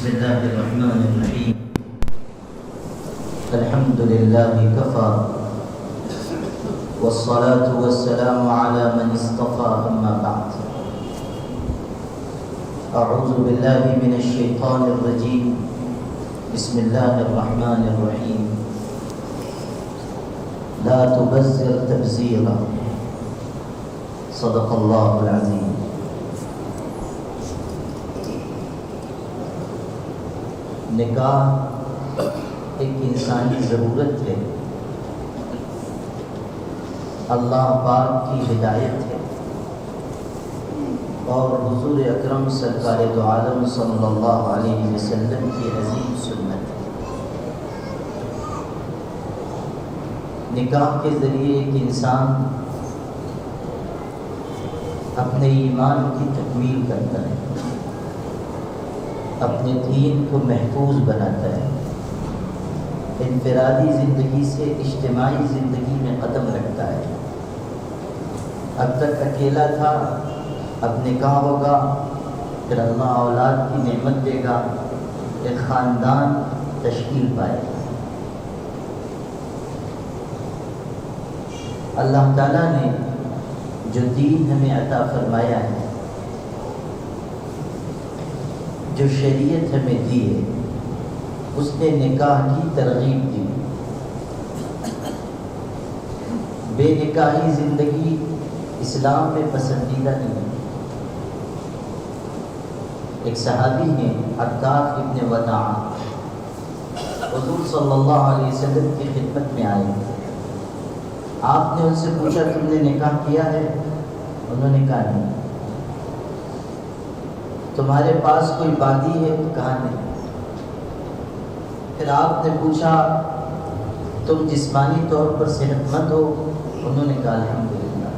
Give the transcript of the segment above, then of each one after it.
بسم الله الرحمن الرحيم. الحمد لله كفى والصلاة والسلام على من اصطفى. أما بعد، أعوذ بالله من الشيطان الرجيم. بسم الله الرحمن الرحيم. لا تبذر تبذيرا. صدق الله العظيم. نکاح ایک انسانی ضرورت ہے، اللہ پاک کی ہدایت ہے اور حضور اکرم سرکار دو عالم صلی اللہ علیہ وسلم کی عظیم سنت ہے۔ نکاح کے ذریعے ایک انسان اپنے ایمان کی تکمیل کرتا ہے، اپنے دین کو محفوظ بناتا ہے، انفرادی زندگی سے اجتماعی زندگی میں قدم رکھتا ہے۔ اب تک اکیلا تھا، اب نکاح ہوگا، پھر اللہ اولاد کی نعمت دے گا، ایک خاندان تشکیل پائے گا۔ اللہ تعالیٰ نے جو دین ہمیں عطا فرمایا ہے، جو شریعت ہمیں دی ہے، اس نے نکاح کی ترغیب دی۔ بے نکاحی زندگی اسلام میں پسندیدہ نہیں ہے۔ ایک صحابی ہیں عکاف ابن وداع، حضور صلی اللہ علیہ وسلم کی خدمت میں آئے۔ آپ نے ان سے پوچھا تم نے نکاح کیا ہے؟ انہوں نے کہا نہیں۔ تمہارے پاس کوئی باندی ہے؟ کہا نہیں۔ پھر آپ نے پوچھا تم جسمانی طور پر صحت مند ہو؟ انہوں نے کہا الحمدللہ۔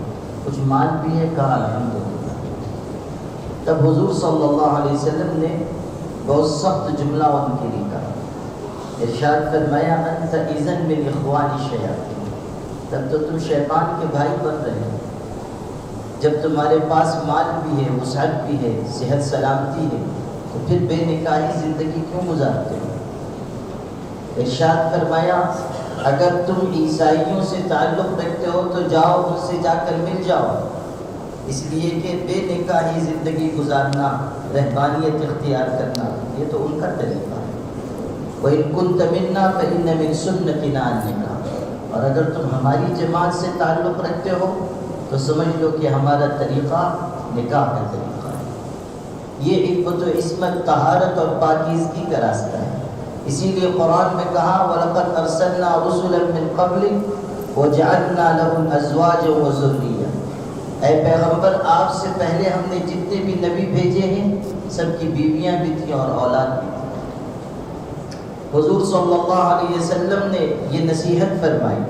کچھ مال بھی ہے؟ کہا الحمدللہ۔ تب حضور صلی اللہ علیہ وسلم نے بہت سخت جملہ ان کے لیے کہا، ارشاد فرمایا انت اذن من اخوان الشیاطین، تب تو تم شیطان کے بھائی بن رہے ہو۔ جب تمہارے پاس مال بھی ہے، وسعت بھی ہے، صحت سلامتی ہے، تو پھر بے نکاحی زندگی کیوں گزارتے ہو؟ ارشاد فرمایا اگر تم عیسائیوں سے تعلق رکھتے ہو تو جاؤ ان سے جا کر مل جاؤ، اس لیے کہ بے نکاحی زندگی گزارنا، رہبانیت اختیار کرنا، یہ تو ان کا طریقہ ہے۔ وَإِن كُنتَ مِنَّا فَإِنَّ مِن سُنَّتِنَا النِّكَاحَ، اور اگر تم ہماری جماعت سے تعلق رکھتے ہو تو سمجھ لو کہ ہمارا طریقہ نکاح کا طریقہ ہے۔ یہ عفت و عصمت، طہارت اور پاکیزگی کا راستہ ہے۔ اسی لیے قرآن میں کہا وَلَقَدْ أَرْسَلْنَا رُسُلًا مِّن قَبْلِكَ وَجَعَلْنَا لَهُمْ أَزْوَاجًا وَذُرِّيَّةً، اے پیغمبر آپ سے پہلے ہم نے جتنے بھی نبی بھیجے ہیں سب کی بیویاں بھی تھیں اور اولاد بھی تھی۔ حضور صلی اللہ علیہ وسلم نے یہ نصیحت فرمائی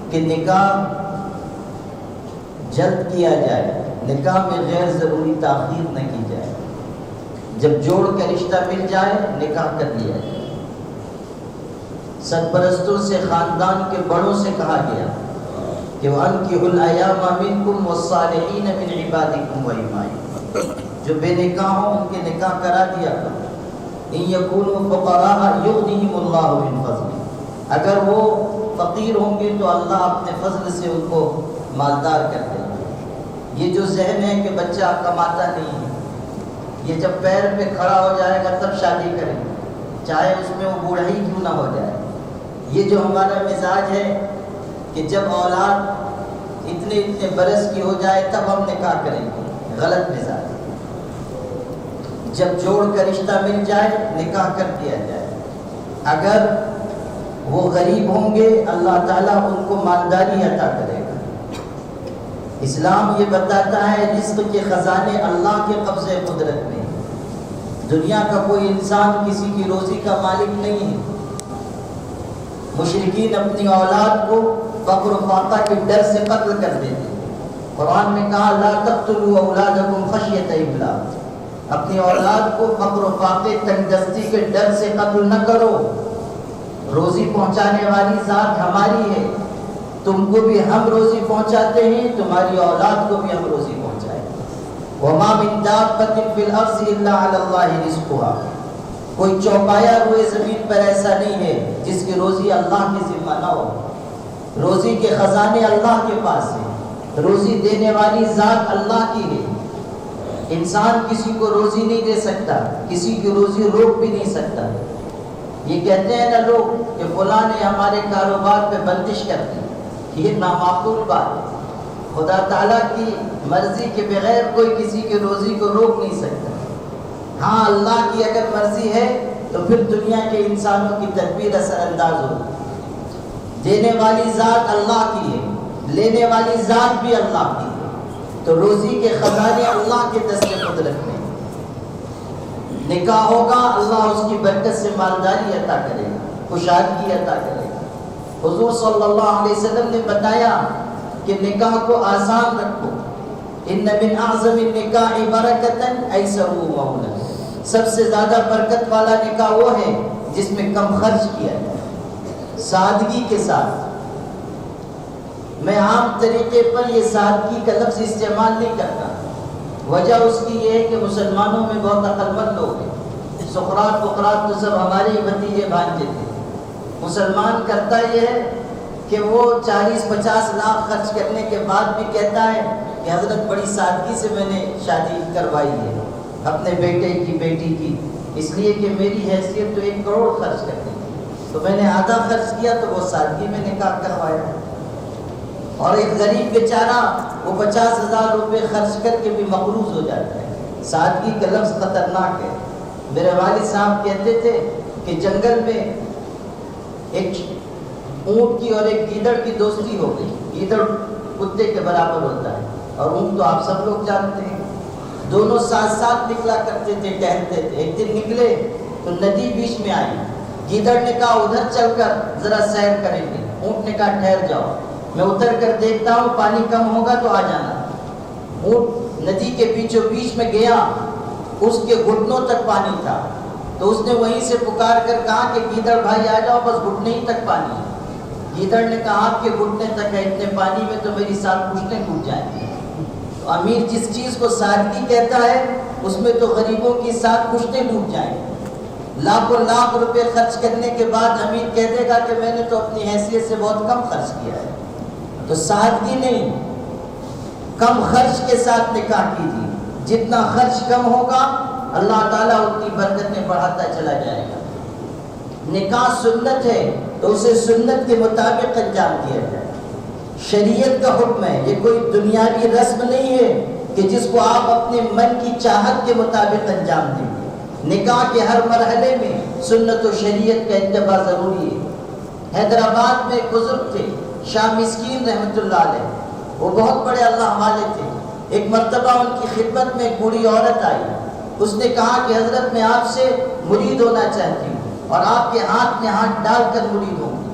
کہ نکاح جلد کیا جائے، نکاح میں غیر ضروری تاخیر نہ کی جائے، جب جوڑ کا رشتہ مل جائے نکاح کر لیا جائے۔ سرپرستوں سے، خاندان کے بڑوں سے کہا گیا کہ وَأَنكِحُوا الْأَيَامَ مِنكُمْ وَالصَّالِحِينَ مِنْ عِبَادِكُمْ وَإِمَائِكُمْ، جو بے نکاح ہوں ان کے نکاح کرا دیا کرو۔ إِن يَكُونُوا فُقَرَاءَ يُغْنِهِمُ اللَّهُ مِنْ فَضْلِهِ، اگر وہ فقیر ہوں گے تو اللہ اپنے فضل سے ان کو مالدار کر دے گا۔ یہ جو ذہن ہے کہ بچہ کماتا نہیں ہے، یہ جب پیر پہ کھڑا ہو جائے گا تب شادی کریں گے، چاہے اس میں وہ بوڑھا ہی کیوں نہ ہو جائے۔ یہ جو ہمارا مزاج ہے کہ جب اولاد اتنے برس کی ہو جائے تب ہم نکاح کریں گے، غلط مزاج۔ جب جوڑ کا رشتہ مل جائے نکاح کر دیا جائے۔ اگر وہ غریب ہوں گے اللہ تعالیٰ ان کو مالداری عطا کرے گا۔ اسلام یہ بتاتا ہے رزق کے خزانے اللہ کے قبضے قدرت میں، دنیا کا کوئی انسان کسی کی روزی کا مالک نہیں ہے۔ مشرکین اپنی اولاد کو فقر و فاقہ کے ڈر سے قتل کر دیتے۔ قرآن میں کہا لا تقتلوا اولادکم خشیۃ املاق، اپنی اولاد کو فقر و فاقے، تنگ دستی کے ڈر سے قتل نہ کرو۔ روزی پہنچانے والی ذات ہماری ہے، تم کو بھی ہم روزی پہنچاتے ہیں، تمہاری اولاد کو بھی ہم روزی پہنچائیں۔ وَمَا مِن دَابَّةٍ فِي الْأَرْضِ إِلَّا عَلَى اللَّهِ رِزْقُهَا، کوئی چوپایا روئے زمین پر ایسا نہیں ہے جس کی روزی اللہ کے ذمہ نہ ہو۔ روزی کے خزانے اللہ کے پاس ہیں، روزی دینے والی ذات اللہ کی ہے۔ انسان کسی کو روزی نہیں دے سکتا، کسی کی روزی روک بھی نہیں سکتا۔ یہ کہتے ہیں نا لوگ کہ فلاں نے ہمارے کاروبار پہ بندش کر دی، یہ نامعقول بات ہے۔ خدا تعالیٰ کی مرضی کے بغیر کوئی کسی کی روزی کو روک نہیں سکتا۔ ہاں اللہ کی اگر مرضی ہے تو پھر دنیا کے انسانوں کی تدبیر اثر انداز ہوگی۔ دینے والی ذات اللہ کی ہے، لینے والی ذات بھی اللہ کی ہے، تو روزی کے خزانے اللہ کے دست قدرت میں۔ نکاح ہوگا، اللہ اس کی برکت سے مالداری عطا کرے گا، خوشحالی عطا کرے گا۔ حضور صلی اللہ علیہ وسلم نے بتایا کہ نکاح کو آسان رکھو، ان من اعظم النکاح برکتا ایسرہ مولا، سب سے زیادہ برکت والا نکاح وہ ہے جس میں کم خرچ کیا جائے، سادگی کے ساتھ۔ میں عام طریقے پر یہ سادگی کا لفظ استعمال نہیں کرتا، وجہ اس کی یہ ہے کہ مسلمانوں میں بہت عقل مند لوگ ہیں، سقراط بقراط تو سب ہمارے ہی بھتیجے بھانجے تھے۔ مسلمان کرتا یہ ہے کہ وہ 40-50 لاکھ خرچ کرنے کے بعد بھی کہتا ہے کہ حضرت بڑی سادگی سے میں نے شادی کروائی ہے اپنے بیٹے کی بیٹی کی، اس لیے کہ میری حیثیت تو 1 کروڑ خرچ کرنی تھی، تو میں نے آدھا خرچ کیا تو وہ سادگی میں نکاح کروایا۔ اور ایک غریب بیچارہ وہ 50,000 روپے خرچ کر کے بھی مقروض ہو جاتا ہے۔ سادگی کا لفظ خطرناک ہے۔ میرے والد صاحب کہتے تھے کہ جنگل میں ایک اونٹ کی اور ایک گیدڑ کی دوستی ہو گئی۔ گیدڑ کتے کے برابر ہوتا ہے اور اونٹ تو آپ سب لوگ جانتے ہیں۔ دونوں ساتھ ساتھ نکلا کرتے تھے، ٹہلتے تھے۔ ایک دن نکلے تو ندی بیچ میں آئی، گیدڑ نے کہا ادھر چل کر ذرا سیر کریں گے، اونٹ نے کہا ٹھہر جاؤ، میں اتر کر دیکھتا ہوں، پانی کم ہوگا تو آ جانا۔ اونٹ ندی کے بیچوں بیچ میں گیا، اس کے گھٹنوں تک پانی تھا، تو اس نے وہیں سے پکار کر کہا کہ گیدڑ بھائی آ جاؤ، بس گھٹنے ہی تک پانی ہے۔ گیدڑ نے کہا آپ کے گھٹنے تک ہے، اتنے پانی میں تو میری 7 پشتیں ٹوٹ جائیں گی۔ تو امیر جس چیز کو سادگی کہتا ہے اس میں تو غریبوں کی 7 پشتیں ٹوٹ جائیں گی۔ لاکھوں لاکھ روپے خرچ کرنے کے بعد امیر کہہ دے گا کہ میں نے تو اپنی حیثیت سے بہت کم خرچ کیا ہے۔ تو سادگی نہیں، کم خرچ کے ساتھ نکاح کیجیے۔ جتنا خرچ کم ہوگا اللہ تعالیٰ اتنی برکتیں بڑھاتا چلا جائے گا۔ نکاح سنت ہے تو اسے سنت کے مطابق انجام دیا جائے۔ شریعت کا حکم ہے، یہ کوئی دنیاوی رسم نہیں ہے کہ جس کو آپ اپنے من کی چاہت کے مطابق انجام دیں گے۔ نکاح کے ہر مرحلے میں سنت و شریعت کا اتباع ضروری ہے۔ حیدرآباد میں ایک بزرگ تھے شاہ مسکین رحمۃ اللہ علیہ، وہ بہت بڑے اللہ والے تھے۔ ایک مرتبہ ان کی خدمت میں ایک بوڑھی عورت آئی، اس نے کہا کہ حضرت میں آپ سے مرید ہونا چاہتی ہوں اور آپ کے ہاتھ میں ہاتھ ڈال کر مرید ہوں گی۔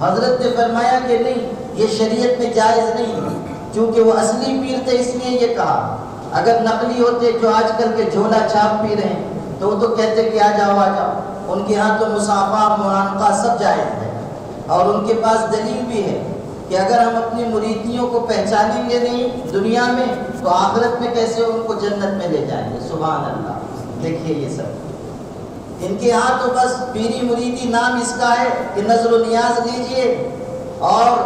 حضرت نے فرمایا کہ نہیں، یہ شریعت میں جائز نہیں ہے، چونکہ وہ اصلی پیر تھے اس لیے یہ کہا۔ اگر نقلی ہوتے جو آج کل کے جھولا چھاپ پی رہے ہیں تو وہ تو کہتے کہ آ جاؤ آ جاؤ۔ ان کے ہاں تو مصافحہ معانقہ سب جائز ہے، اور ان کے پاس دلیل بھی ہے کہ اگر ہم اپنی مریدیوں کو پہچانیں گے نہیں دنیا میں تو آخرت میں کیسے ان کو جنت میں لے جائیں گے۔ سبحان اللہ۔ دیکھیے یہ سب ان کے ہاں تو بس پیری مریدی نام اس کا ہے کہ نظر و نیاز لیجئے اور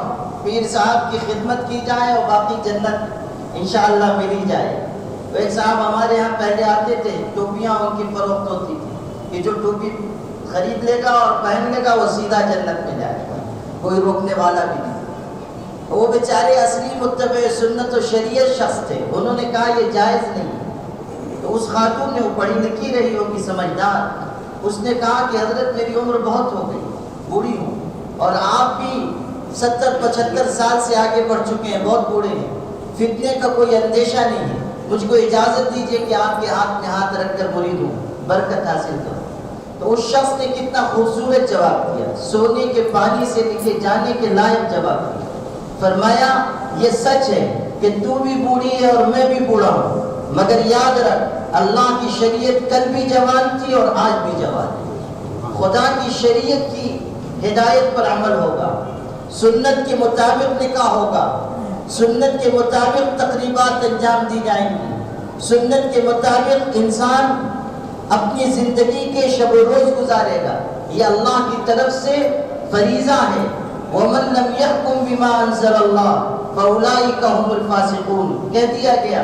پیر صاحب کی خدمت کی جائے اور باقی جنت انشاءاللہ ملی جائے۔ تو ایک صاحب ہمارے ہاں پہلے آتے تھے، ٹوپیاں ان کی فروخت ہوتی تھی کہ جو ٹوپی خرید لے گا اور پہن لے گا وہ سیدھا جنت میں جائے گا، کوئی روکنے والا بھی نہیں۔ وہ بیچارے اصلی متبع سنت و شریعت شخص تھے، انہوں نے کہا یہ جائز نہیں۔ تو اس خاتون نے، وہ پڑھی لکھی رہی ہوگی سمجھدار، اس نے کہا کہ حضرت میری عمر بہت ہو گئی، بوڑھی ہوں، اور آپ بھی 70-75 سال سے آگے بڑھ چکے ہیں، بہت بوڑھے ہیں، فتنے کا کوئی اندیشہ نہیں ہے، مجھ کو اجازت دیجیے کہ آپ کے ہاتھ میں ہاتھ رکھ کر مرید ہوں، برکت حاصل کروں۔ تو اس شخص نے کتنا خوبصورت جواب دیا، سونے کے پانی سے لکھے جانے کے لائق جواب دیا۔ فرمایا یہ سچ ہے کہ تو بھی بوڑھی ہے اور میں بھی بوڑھا ہوں، مگر یاد رکھ اللہ کی شریعت کل بھی جوان تھی اور آج بھی جوان ہے۔ خدا کی شریعت کی ہدایت پر عمل ہوگا، سنت کے مطابق نکاح ہوگا، سنت کے مطابق تقریبات انجام دی جائیں گی، سنت کے مطابق انسان اپنی زندگی کے شب و روز گزارے گا، یہ اللہ کی طرف سے فریضہ ہے۔ وَمَن لَّمْ يَحْكُم بِمَا أَنزَلَ اللَّهُ فَأُولَٰئِكَ هُمُ الْفَاسِقُونَ۔ کہہ دیا گیا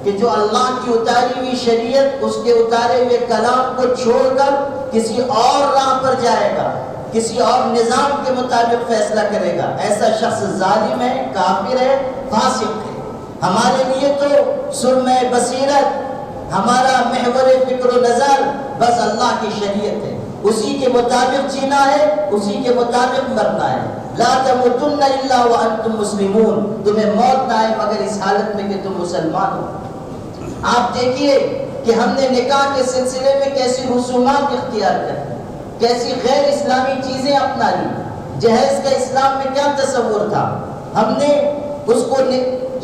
کہ جو اللہ کی اتاری ہوئی شریعت، اس کے اتارے ہوئے کلام کو چھوڑ کر کسی اور راہ پر جائے گا، کسی اور نظام کے مطابق فیصلہ کرے گا، ایسا شخص ظالم ہے، کافر ہے، فاسق ہے۔ ہمارے لیے تو سرمہ بصیرت، ہمارا محور فکر و نظر بس اللہ کی شریعت ہے، اسی کے مطابق جینا ہے، اسی کے مطابق مرنا ہے۔ لا تموتن الا وانتم مسلمون، تمہیں موت نہ آئے مگر اس حالت میں کہ تم مسلمان ہو۔ آپ دیکھیے کہ ہم نے نکاح کے سلسلے میں کیسی رسومات اختیار کر، کیسی غیر اسلامی چیزیں اپنا لی۔ جہیز کا اسلام میں کیا تصور تھا، ہم نے اس کو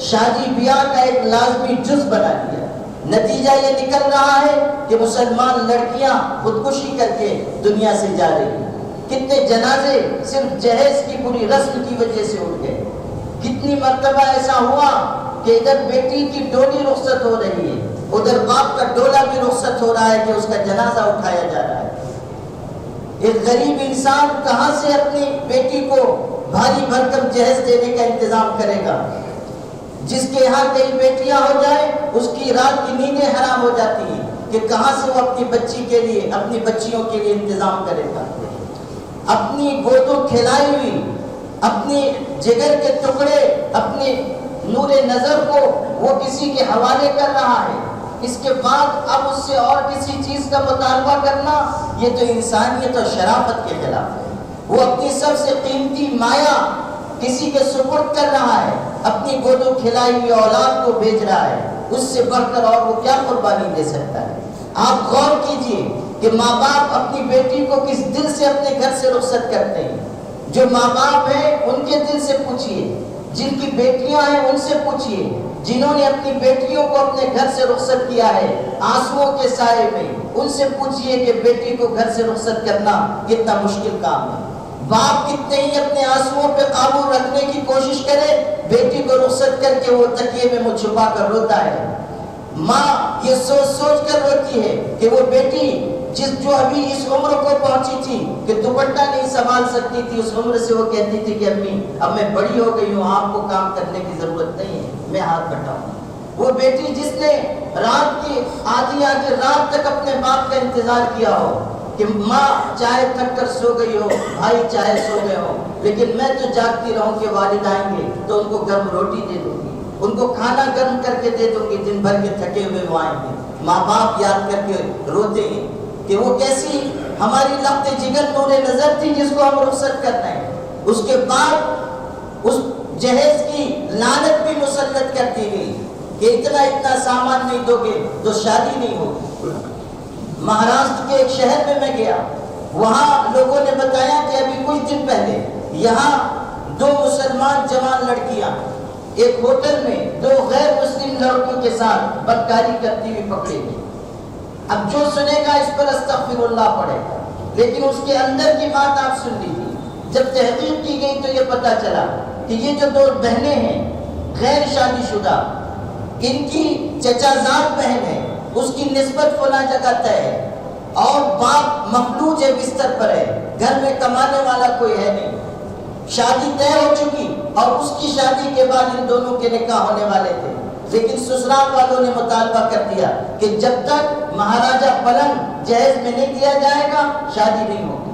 شادی بیاہ کا ایک لازمی جز بنا دیا۔ نتیجہ یہ نکل رہا ہے کہ مسلمان لڑکیاں خودکشی کر کے دنیا سے جا رہی ہیں۔ کتنے جنازے صرف جہیز کی پوری رسم کی وجہ سے اٹھ گئے۔ کتنی مرتبہ ایسا ہوا کہ ادھر بیٹی کی ڈولی رخصت ہو رہی ہے، ادھر باپ کا ڈولا بھی رخصت ہو رہا ہے کہ اس کا جنازہ اٹھایا جا رہا ہے۔ ایک غریب انسان کہاں سے اپنی بیٹی کو بھاری بھرکم جہیز دینے کا انتظام کرے گا؟ جس کے یہاں کئی بیٹیاں ہو جائیں اس کی رات کی نیندیں حرام ہو جاتی ہیں کہ کہاں سے وہ اپنی بچی کے لیے، اپنی بچیوں کے لیے انتظام کرے گا۔ اپنی گودوں کھلائی ہوئی، اپنی جگر کے ٹکڑے، اپنی نور نظر کو وہ کسی کے حوالے کر رہا ہے، اس کے بعد اب اس سے اور کسی چیز کا مطالبہ کرنا، یہ تو انسانیت اور شرافت کے خلاف ہے۔ وہ اپنی سب سے قیمتی مایا کسی کے سپرد کر رہا ہے، اپنی گودوں کھلائی ہوئی اولاد کو بھیج رہا ہے، اس سے بڑھ کر اور وہ کیا قربانی دے سکتا ہے؟ آپ غور کیجئے کہ ماں باپ اپنی بیٹی کو کس دل سے اپنے گھر سے رخصت کرتے ہیں۔ جو ماں باپ ہیں ان کے دل سے پوچھئے، جن کی بیٹیاں ہیں ان سے پوچھئے، جنہوں نے اپنی بیٹیوں کو اپنے گھر سے رخصت کیا ہے آنسوؤں کے سائے میں، ان سے پوچھئے کہ بیٹی کو گھر سے رخصت کرنا کتنا مشکل کام ہے۔ باپ کتنے ہی اپنے آنسوؤں پہ قابو رکھنے کی کوشش کرے، بیٹی کو رخصت کر کے وہ تکیے میں منہ چھپا کر روتا ہے۔ ماں یہ سوچ سوچ کر روتی ہے کہ وہ بیٹی جو ابھی اس عمر کو پہنچی تھی کہ دوپٹہ نہیں سنبھال سکتی تھی، اس عمر سے وہ کہتی تھی کہ امی اب میں بڑی ہو گئی ہوں، آپ کو کام کرنے کی ضرورت نہیں ہے، میں ہاتھ بٹاؤں۔ وہ بیٹی جس نے رات کی آدھی رات تک اپنے باپ کا انتظار کیا ہو کہ ماں چاہے تھک کر سو گئی ہو، بھائی چاہے سو گئے ہو، لیکن میں تو جاگتی رہوں کہ والد آئیں گے تو ان کو گرم روٹی دے دوں گی، ان کو کھانا گرم کر کے دے دوں گی، دن بھر کے تھکے ہوئے وہ آئیں گے۔ ماں باپ یاد کر کے روتے ہیں کہ وہ کیسی ہماری لخت جگر نور نظر تھی جس کو ہم رخصت کر رہے ہیں۔ اس کے بعد اس جہیز کی لعنت بھی مسلط کر دی گئی کہ اتنا سامان نہیں دو گے تو شادی نہیں ہوگی۔ مہاراشٹر کے ایک شہر میں گیا، وہاں لوگوں نے بتایا کہ ابھی کچھ دن پہلے یہاں 2 مسلمان جوان لڑکیاں ایک ہوٹل میں 2 غیر مسلم لڑکوں کے ساتھ بدکاری کرتی ہوئی پکڑی گئی۔ اب جو سنے گا اس پر استغفر اللہ پڑھے گا، لیکن اس کے اندر کی بات آپ سن لیجیے۔ جب تحقیق کی گئی تو یہ پتہ چلا کہ یہ جو 2 بہنیں ہیں غیر شادی شدہ، ان کی چچا زاد بہن ہے، اس کی نسبت فلاں جگہ طے ہے، اور باپ مفلوج ہے، بستر پر ہے، گھر میں کمانے والا کوئی ہے نہیں، شادی طے ہو چکی اور اس کی شادی کے بعد ان دونوں کے نکاح ہونے والے تھے، لیکن سسرال والوں نے مطالبہ کر دیا کہ جب تک مہاراجہ پلنگ جہیز میں نہیں دیا جائے گا شادی نہیں ہوگی۔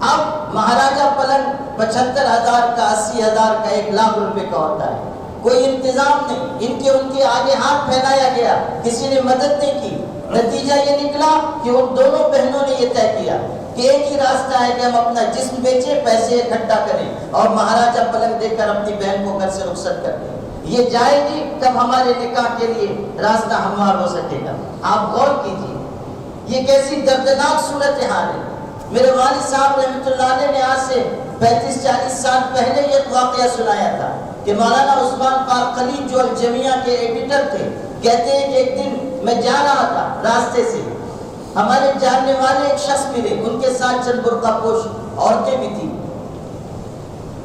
اب مہاراجہ پلنگ 75,000 کا، 80,000 کا، 1,00,000 روپے کا ہوتا ہے، کوئی انتظام نہیں، ان کے آگے ہاتھ پھیلایا گیا، کسی نے مدد نہیں کی۔ نتیجہ یہ نکلا کہ ان دونوں بہنوں نے یہ طے کیا کہ ایک ہی راستہ ہے کہ ہم اپنا جسم بیچیں، پیسے اکٹھا کریں اور مہاراجہ پلنگ دے کر اپنی بہن کو گھر سے رخصت کر دیں، یہ جائے گی تب ہمارے نکاح کے لیے راستہ ہموار ہو سکے گا۔ آپ غور کیجیے یہ کیسی دردناک صورتحال ہے۔ میرے والد صاحب رحمۃ اللہ علیہ نے آج سے 35-40 سال پہلے یہ واقعہ سنایا تھا کہ مولانا عثمان پاک خلیل جو الجمیہ کے ایڈیٹر تھے، کہتے ہیں کہ ایک دن میں جا رہا تھا، راستے سے ہمارے جاننے والے ایک شخص ملے، ان کے ساتھ چند برقع پوش عورتیں بھی تھیں۔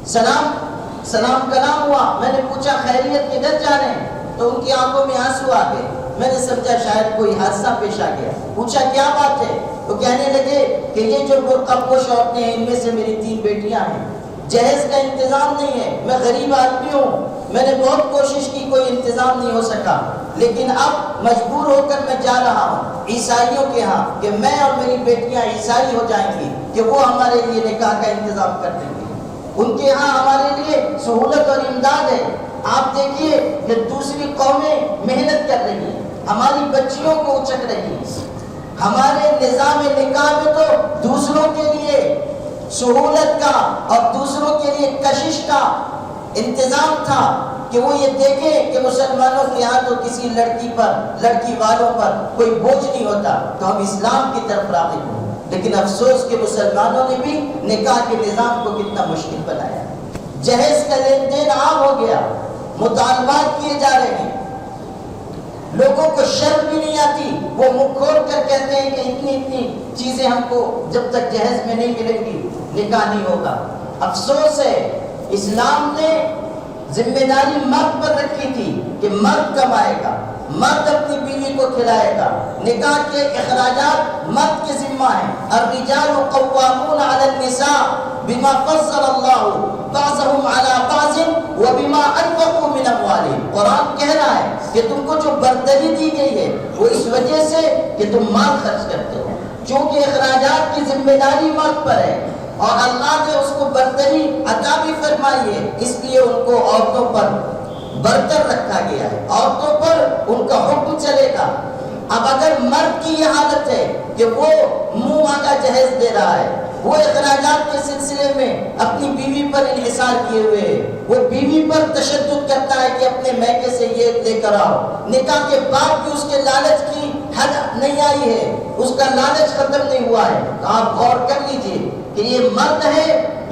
سلام کلام ہوا، میں نے پوچھا خیریت کدھر جا رہے ہیں، تو ان کی آنکھوں میں آنسو آ گئے۔ میں نے سمجھا شاید کوئی حادثہ پیش آ گیا. پوچھا کیا بات ہے؟ تو کہنے لگے کہ یہ جو برقع پوش عورتیں ہیں ان میں سے میری 3 بیٹیاں ہیں, جہیز کا انتظام نہیں ہے, میں غریب آدمی ہوں, میں نے بہت کوشش کی, کوئی انتظام نہیں ہو سکا, لیکن اب مجبور ہو کر میں جا رہا ہوں عیسائیوں کے ہاں کہ میں اور میری بیٹیاں عیسائی ہو جائیں گی کہ وہ ہمارے لیے نکاح کا انتظام کر دیں گے. ان کے ہاں ہمارے لیے سہولت اور امداد ہے. آپ دیکھیے کہ دوسری قومیں محنت کر رہی ہیں, ہماری بچیوں کو اچک رہی ہیں. ہمارے نظام نکاح میں تو دوسروں کے لیے سہولت کا اور دوسروں کے لیے کشش کا انتظام تھا کہ وہ یہ دیکھیں کہ مسلمانوں کے یہاں تو کسی لڑکی پر, لڑکی والوں پر کوئی بوجھ نہیں ہوتا, تو ہم اسلام کی طرف راغب ہوں. لیکن افسوس کہ مسلمانوں نے بھی نکاح کے نظام کو کتنا مشکل بنایا. جہیز کا لین دین عام ہو گیا, مطالبات کیے جا رہے ہیں, لوگوں کو شرم بھی نہیں آتی, وہ منہ کھول کر کہتے ہیں کہ اتنی چیزیں ہم کو جب تک جہیز میں نہیں ملیں گی نکاح نہیں ہوگا. افسوس ہے اسلام نے ذمہ داری مرد پر رکھی تھی کہ مرد کمائے گا, مرد اپنی بیوی کو کھلائے گا, نکاح کے اخراجات مرد کے ذمہ ہیں. الرجال قوامون علی النساء بما فضل اللہ بعضهم علی بعض وبما انفقوا من اموالهم. قرآن کہہ رہا ہے کہ تم کو جو برتری دی گئی ہے وہ اس وجہ سے کہ تم مال خرچ کرتے ہو, چونکہ اخراجات کی ذمہ داری مرد پر ہے اور اللہ نے اس کو برتری عطا بھی فرمائی ہے, اس لیے ان کو عورتوں پر برتر رکھا گیا ہے, عورتوں پر ان کا حکم چلے گا. اب اگر مرد کی یہ حالت ہے کہ وہ منہ مانگا جہیز دے رہا ہے, وہ اخراجات کے سلسلے میں اپنی بیوی پر انحصار کیے ہوئے ہے, وہ بیوی پر تشدد کرتا ہے کہ اپنے میکے سے یہ لے کر آؤ, نکاح کے بعد بھی اس کے لالچ کی حد نہیں آئی ہے, اس کا لالچ ختم نہیں ہوا ہے, تو آپ غور کر لیجئے کہ یہ مرد ہے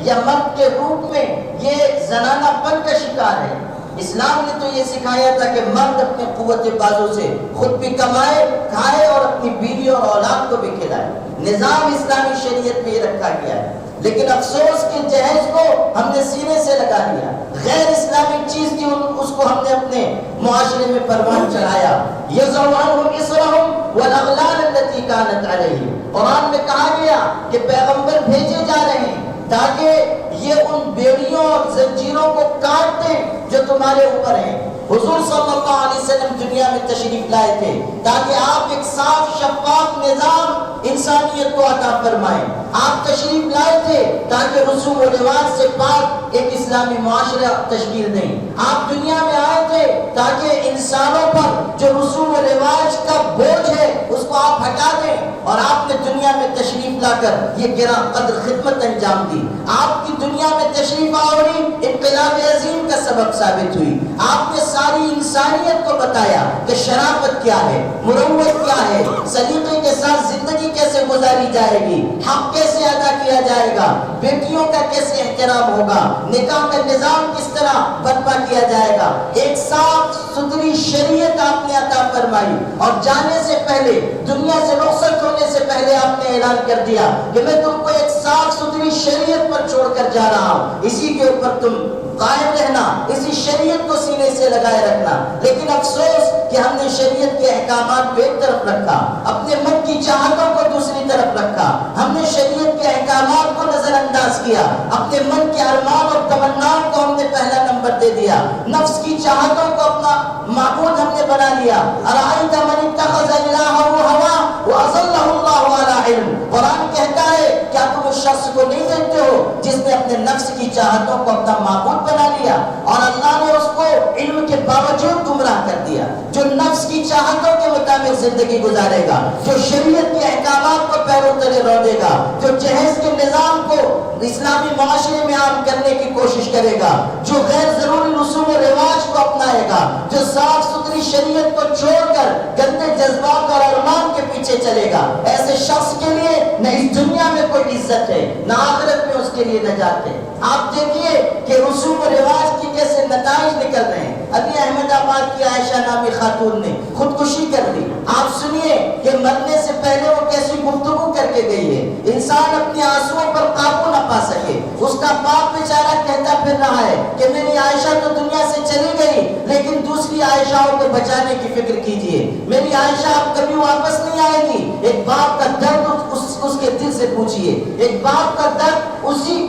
یا مرد کے روپ میں یہ زنانہ پن کا شکار ہے. اسلام نے تو یہ سکھایا تھا کہ مرد اپنے قوت بازو سے خود بھی کمائے, کھائے اور اپنی بیوی اور اولاد کو بھی کھلائے. نظام اسلامی شریعت میں یہ رکھا گیا ہے. لیکن افسوس کہ جہیز کو ہم نے سینے سے لگا لیا, غیر اسلامک چیز کی اس کو ہم نے اپنے معاشرے میں پروان چڑھایا. یضع عنہم اصرہم والاغلال التي كانت علیہم. قرآن میں کہا گیا کہ پیغمبر بھیجے جا رہے ہیں تاکہ یہ ان بیڑیوں اور زنجیروں کو کاٹ دیں جو تمہارے اوپر ہیں. حضور صلی اللہ علیہ وسلم دنیا میں تشریف لائے تھے تاکہ آپ ایک صاف شفاف نظام انسانیت کو عطا فرمائیں. آپ تشریف لائے تھے تاکہ رسوم و رواج سے پاک ایک اسلامی معاشرہ تشکیل دیں. آپ دنیا میں آئے تھے تاکہ انسانوں پر جو رسوم و رواج کا بوجھ ہے اس کو آپ ہٹا دیں, اور آپ نے دنیا میں تشریف لا کر یہ گراں قدر خدمت انجام دی. آپ کی دنیا میں تشریف آوری انقلاب عظیم کا سبب ثابت ہوئی. آپ نے ساری انسانیت کو بتایا کہ شرافت کیا ہے, مروت کیا ہے, سلیقے کے ساتھ زندگی کیسے گزاری جائے گی, حق کیسے ادا کیا جائے گا, بیٹیوں کا کیسے احترام ہوگا, نکاح کا نظام کس طرح برپا کیا جائے گا. ایک صاف ستھری شریعت آپ نے عطا فرمائی, اور جانے سے پہلے, دنیا سے رخصت ہونے سے پہلے آپ نے اعلان کر دیا کہ میں تم کو ایک صاف ستھری شریعت پر چھوڑ کر جا رہا ہوں, اسی کے اوپر تم قائم رہنا, اسی شریعت کو سینے سے لگائے رکھنا. لیکن افسوس کہ ہم نے شریعت کے احکامات کو ایک طرف رکھا, اپنے من کی چاہتوں کو دوسری طرف رکھا, ہم نے شریعت کے احکامات کو نظر انداز کیا, اپنے من کے ارمان اور تمناؤں کو ہم نے پہلا نمبر دے دیا, نفس کی چاہتوں کو اپنا معبود ہم نے بنا لیا. ارائیت من اتخذ الہہ ہوا واضلہ اللہ علی علم. قرآن کہتا ہے کیا تم اس شخص کو نہیں دیکھتے ہو جس نے اپنے نفس کی چاہتوں کو اپنا معبود بنا لیا اور اللہ نے اس کو علم کے باوجود گمراہ کر دیا. جو نفس کی چاہتوں کے مطابق زندگی گزارے گا, جو شریعت کے احکامات کو پیروں تلے رودے گا, جو جہیز کے نظام کو اسلامی معاشرے میں عام کرنے کی کوشش کرے گا, جو غیر ضروری رسوم و رواج کو اپنائے گا, جو صاف ستھری شریعت کو چھوڑ کر گندے جذبات اور ارمان کے پیچھے چلے گا, ایسے شخص کے لیے نہ اس دنیا میں کوئی عزت ہے نہ آخرت میں اس کے لیے نجات ہے۔ آپ دیکھیے کہ رسوم و رواج کی کیسے نتائج نکل رہے ہیں۔ ابھی احمد آباد کی عائشہ نامی خاتون نے خودکشی کر لی۔ آپ سنیے کہ مرنے سے پہلے وہ کیسی گفتگو کر کے گئی ہے۔ انسان اپنے آنسوؤں پر قابو نہ پا سکے۔ اس کا باپ بیچارہ کہتا پھر رہا ہے کہ میری عائشہ تو دنیا سے چلی گئی لیکن دوسری عائشہوں کو بچانے کی فکر کیجئے، میری عائشہ اب کبھی واپس نہیں آئے گی۔ ایک باپ کا درد اس کے دل سے پوچھئے، ایک باپ کا درد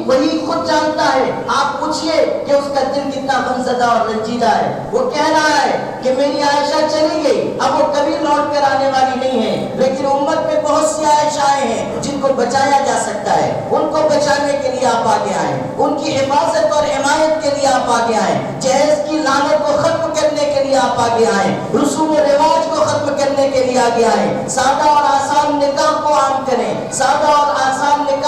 وہی خود جانتا ہے۔ آپ پوچھئے کہ اس کا دل کتنا غمزدہ اور رنجیدہ ہے۔ وہ کہہ رہا ہے کہ میری عائشہ چلی گئی، اب وہ کبھی لوٹ کر آنے والی نہیں ہے، لیکن امت میں بہت سی عائشائیں ہیں جن کو بچایا جا سکتا ہے۔ ان کو بچانے کے لیے آپ آگے آئیں، ان کی حفاظت اور حمایت کے لیے آپ آگے آئیں، جہیز کی لعنت کو ختم کرنے کے لیے آپ آگے آئیں، رسوم و رواج کو ختم کرنے کے لیے آگے آئیں، سادہ اور آسان نکاح کو عام کریں، سادہ اور آسان نکاح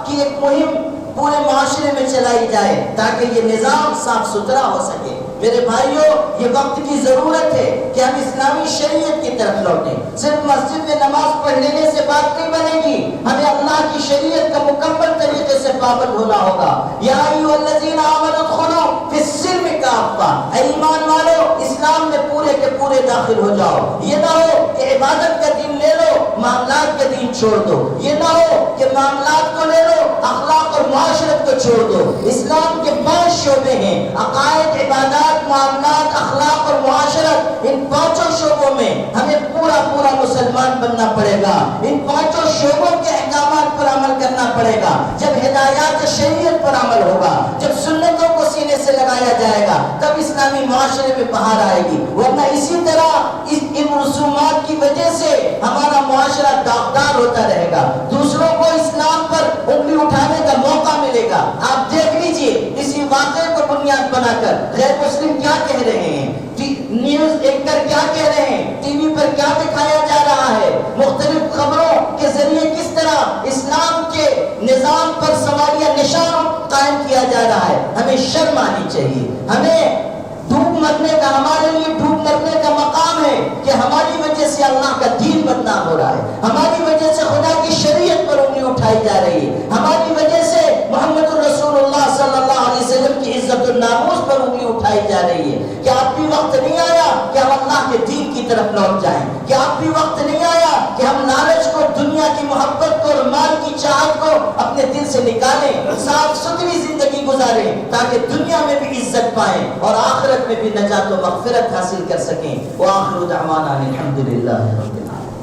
کی ایک مہم پورے معاشرے میں چلائی جائے تاکہ یہ نظام صاف ستھرا ہو سکے۔ میرے بھائیوں، یہ وقت کی ضرورت ہے کہ ہم اسلامی شریعت کی طرف لوٹیں۔ صرف مسجد میں نماز پڑھ لینے سے بات نہیں بنے گی، ہمیں اللہ کی شریعت کا مکمل طریقے سے پابند ہونا ہوگا۔ یا ایھا الذین آمنوا ادخلوا فی السلم کافہ، اے ایمان والو اسلام میں پورے کے پورے داخل ہو جاؤ۔ یہ نہ ہو کہ عبادت کا دین لے لو معاملات کا دین چھوڑ دو، یہ نہ ہو کہ معاملات کو لے لو اخلاق اور معاشرت کو چھوڑ دو۔ اسلام کے 5 شعبے ہیں، عقائد، عبادات، معاملات، اخلاق اور معاشرت۔ ان 5 شعبوں میں ہمیں پورا مسلمان بننا پڑے گا، ان 5 شعبوں کے احکامات پر عمل کرنا پڑے گا۔ جب ہدایات شریعت پر عمل ہوگا، جب سنتوں کو سینے سے لگایا جائے گا، تب اسلامی معاشرے میں بہار آئے گی۔ ورنہ اسی طرح ان رسومات کی وجہ سے ہمارا معاشرہ داغدار ہوتا رہے گا، دوسروں کو اسلام پر انگلی اٹھانے کا موقع ملے گا۔ آپ دیکھ لیجئے اسی واقعے کو بنیاد بنا کر غیر مسلم کیا کہہ رہے ہیں، نیوز اینکر کیا کہہ رہے ہیں، ٹی وی پر کیا دکھایا جا رہا ہے، مختلف خبروں کے ذریعے کس طرح اسلام کے نظام پر سواریہ نشان قائم کیا جا رہا ہے۔ ہمیں شرم آنی چاہیے۔ ہمیں ڈوب مرنے کا، ہمارے لیے ڈوب مرنے کا مقام ہے کہ ہماری وجہ سے اللہ کا دین بدنام ہو رہا ہے، ہماری وجہ سے خدا کی شریعت پر انگلی اٹھائی جا رہی ہے، ہماری وجہ سے محمد رسول اللہ صلی اللہ علیہ وسلم کی عزت الناموس پر انگلی اٹھائی جا رہی ہے۔ کیا اب بھی وقت نہیں آیا کہ ہم اللہ کے دین کی طرف لوٹ جائیں؟ کیا اب بھی وقت نہیں آیا کہ ہم لالچ کو، دنیا کی محبت کو اور مال کی چاہت کو اپنے دل سے نکالیں، صاف ستھری زندگی گزاریں تاکہ دنیا میں بھی عزت پائیں اور آخرت میں بھی نجات و مغفرت حاصل کر سکیں۔ وآخر دعوانا الحمدللہ رب العالمین۔